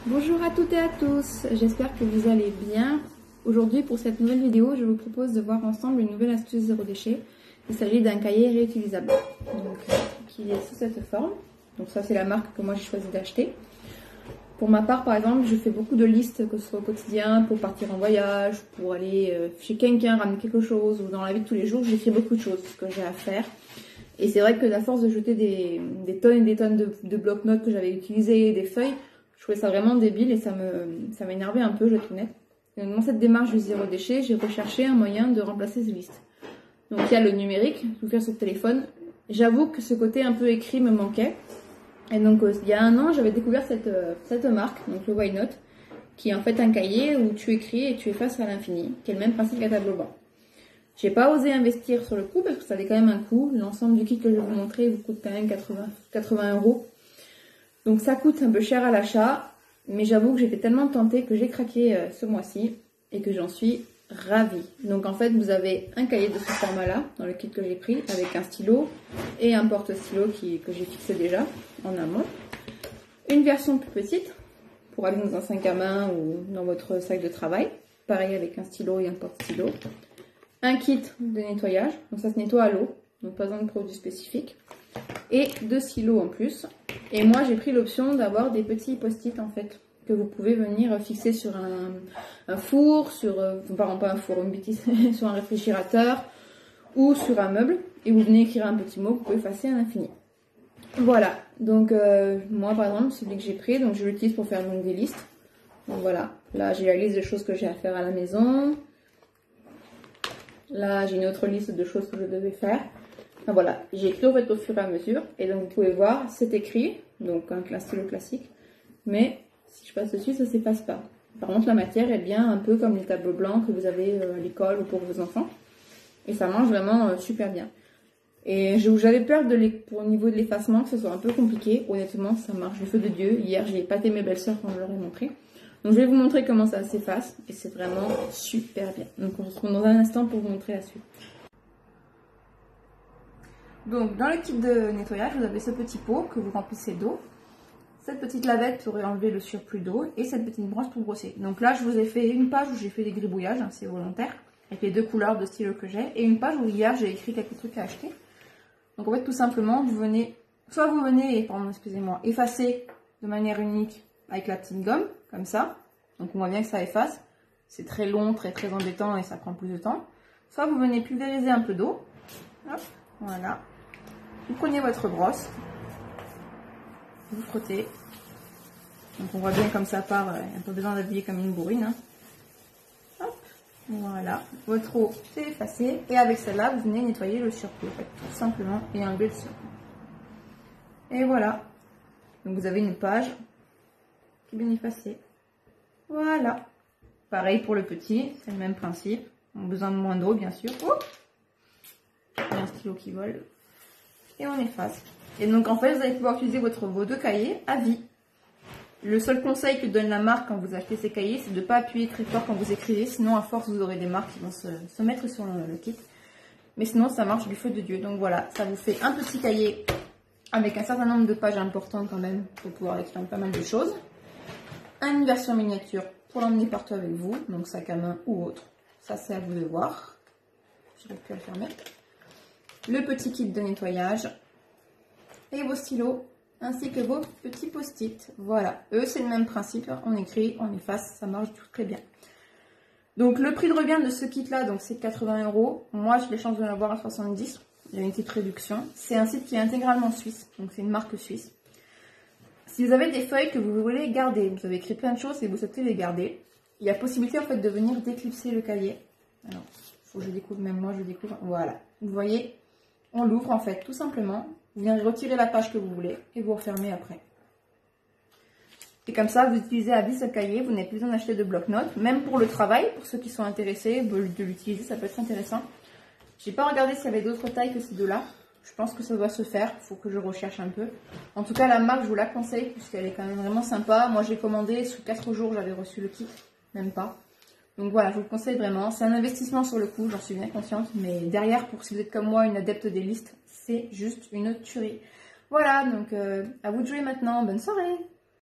Bonjour à toutes et à tous, j'espère que vous allez bien. Aujourd'hui pour cette nouvelle vidéo, je vous propose de voir ensemble une nouvelle astuce zéro déchet. Il s'agit d'un cahier réutilisable, qui est sous cette forme. Donc ça c'est la marque que moi j'ai choisi d'acheter. Pour ma part par exemple, je fais beaucoup de listes, que ce soit au quotidien, pour partir en voyage, pour aller chez quelqu'un, ramener quelque chose, ou dans la vie de tous les jours, j'écris beaucoup de choses que j'ai à faire. Et c'est vrai que à force de jeter des tonnes et des tonnes de bloc-notes que j'avais utilisés, des feuilles, je trouvais ça vraiment débile et ça m'énervait un peu, je vais être honnête. Et dans cette démarche du zéro déchet, j'ai recherché un moyen de remplacer ces listes. Donc il y a le numérique, tout faire sur le téléphone. J'avoue que ce côté un peu écrit me manquait. Et donc il y a un an, j'avais découvert cette marque, donc le Why Not, qui est en fait un cahier où tu écris et tu effaces à l'infini, qui est le même principe qu'un tableau blanc. J'ai pas osé investir sur le coup parce que ça avait quand même un coût. L'ensemble du kit que je vais vous montrer vous coûte quand même 80 €. Donc ça coûte un peu cher à l'achat, mais j'avoue que j'étais tellement tentée que j'ai craqué ce mois-ci et que j'en suis ravie. Donc en fait vous avez un cahier de ce format-là dans le kit que j'ai pris avec un stylo et un porte-stylo que j'ai fixé déjà en amont. Une version plus petite pour aller dans un sac à main ou dans votre sac de travail. Pareil avec un stylo et un porte-stylo. Un kit de nettoyage, donc ça se nettoie à l'eau, donc pas besoin de produits spécifiques. Et 2 stylos en plus. Et moi j'ai pris l'option d'avoir des petits post-it en fait, que vous pouvez venir fixer sur un four, pardon pas un four, une bêtise, sur un réfrigérateur ou sur un meuble. Et vous venez écrire un petit mot que vous pouvez effacer à l'infini. Voilà, donc moi par exemple celui que j'ai pris, donc je l'utilise pour faire donc, des listes. Donc voilà, là j'ai la liste de choses que j'ai à faire à la maison. Là, j'ai une autre liste de choses que je devais faire. Enfin, voilà, j'ai écrit en fait au fur et à mesure. Et donc, vous pouvez voir, c'est écrit. Donc, un stylo classique. Mais, si je passe dessus, ça ne s'efface pas. Par contre, la matière est bien un peu comme les tableaux blancs que vous avez à l'école ou pour vos enfants. Et ça marche vraiment super bien. Et j'avais peur au niveau de l'effacement, que ce soit un peu compliqué. Honnêtement, ça marche du feu de Dieu. Hier, j'ai épaté mes belles-sœurs quand je leur ai montré. Donc je vais vous montrer comment ça s'efface et c'est vraiment super bien. Donc on se retrouve dans un instant pour vous montrer la suite. Donc dans le kit de nettoyage, vous avez ce petit pot que vous remplissez d'eau, cette petite lavette pour enlever le surplus d'eau et cette petite brosse pour brosser. Donc là je vous ai fait une page où j'ai fait des gribouillages, hein, c'est volontaire, avec les 2 couleurs de stylo que j'ai, et une page où hier j'ai écrit quelques trucs à acheter. Donc en fait tout simplement vous venez effacer de manière unique avec la petite gomme, comme ça. Donc on voit bien que ça efface. C'est très long, très embêtant et ça prend plus de temps. Soit vous venez pulvériser un peu d'eau. Hop, voilà. Vous prenez votre brosse. Vous frottez. Donc on voit bien comme ça part, un peu besoin d'habiller comme une bourrine. Hein. Hop, voilà. Votre eau c'est effacé. Et avec celle-là, vous venez nettoyer le surplus. En fait, tout simplement, et enlever le surplus. Et voilà. Donc vous avez une page qui est bien effacée. Voilà. Pareil pour le petit, c'est le même principe. On a besoin de moins d'eau, bien sûr. Oh, il y a un stylo qui vole. Et on efface. Et donc en fait, vous allez pouvoir utiliser vos 2 cahiers à vie. Le seul conseil que donne la marque quand vous achetez ces cahiers, c'est de ne pas appuyer très fort quand vous écrivez. Sinon, à force, vous aurez des marques qui vont se mettre sur le kit. Mais sinon, ça marche du feu de Dieu. Donc voilà, ça vous fait un petit cahier avec un certain nombre de pages importantes quand même pour pouvoir écrire pas mal de choses. Une version miniature pour l'emmener partout avec vous, donc sac à main ou autre. Ça, c'est à vous de voir. J'aurais pu le fermer. Le petit kit de nettoyage et vos stylos ainsi que vos petits post-it. Voilà, eux, c'est le même principe. On écrit, on efface, ça marche tout très bien. Donc, le prix de revient de ce kit-là, donc c'est 80 €. Moi, j'ai les chances de l'avoir à 70. Il y a une petite réduction. C'est un site qui est intégralement suisse, donc c'est une marque suisse. Si vous avez des feuilles que vous voulez garder, vous avez écrit plein de choses et vous souhaitez les garder, il y a possibilité en fait de venir déclipser le cahier. Alors, il faut que je découvre, même moi je découvre. Voilà, vous voyez, on l'ouvre en fait tout simplement. Vous venez retirer la page que vous voulez et vous refermez après. Et comme ça, vous utilisez à vie ce cahier, vous n'avez plus besoin d'acheter de bloc-notes. Même pour le travail, pour ceux qui sont intéressés de l'utiliser, ça peut être intéressant. J'ai pas regardé s'il y avait d'autres tailles que ces 2-là. Je pense que ça doit se faire, il faut que je recherche un peu. En tout cas, la marque, je vous la conseille, puisqu'elle est quand même vraiment sympa. Moi, j'ai commandé, sous 4 jours, j'avais reçu le kit, même pas. Donc voilà, je vous le conseille vraiment. C'est un investissement sur le coup, j'en suis bien consciente. Mais derrière, si vous êtes comme moi, une adepte des listes, c'est juste une tuerie. Voilà, donc à vous de jouer maintenant. Bonne soirée!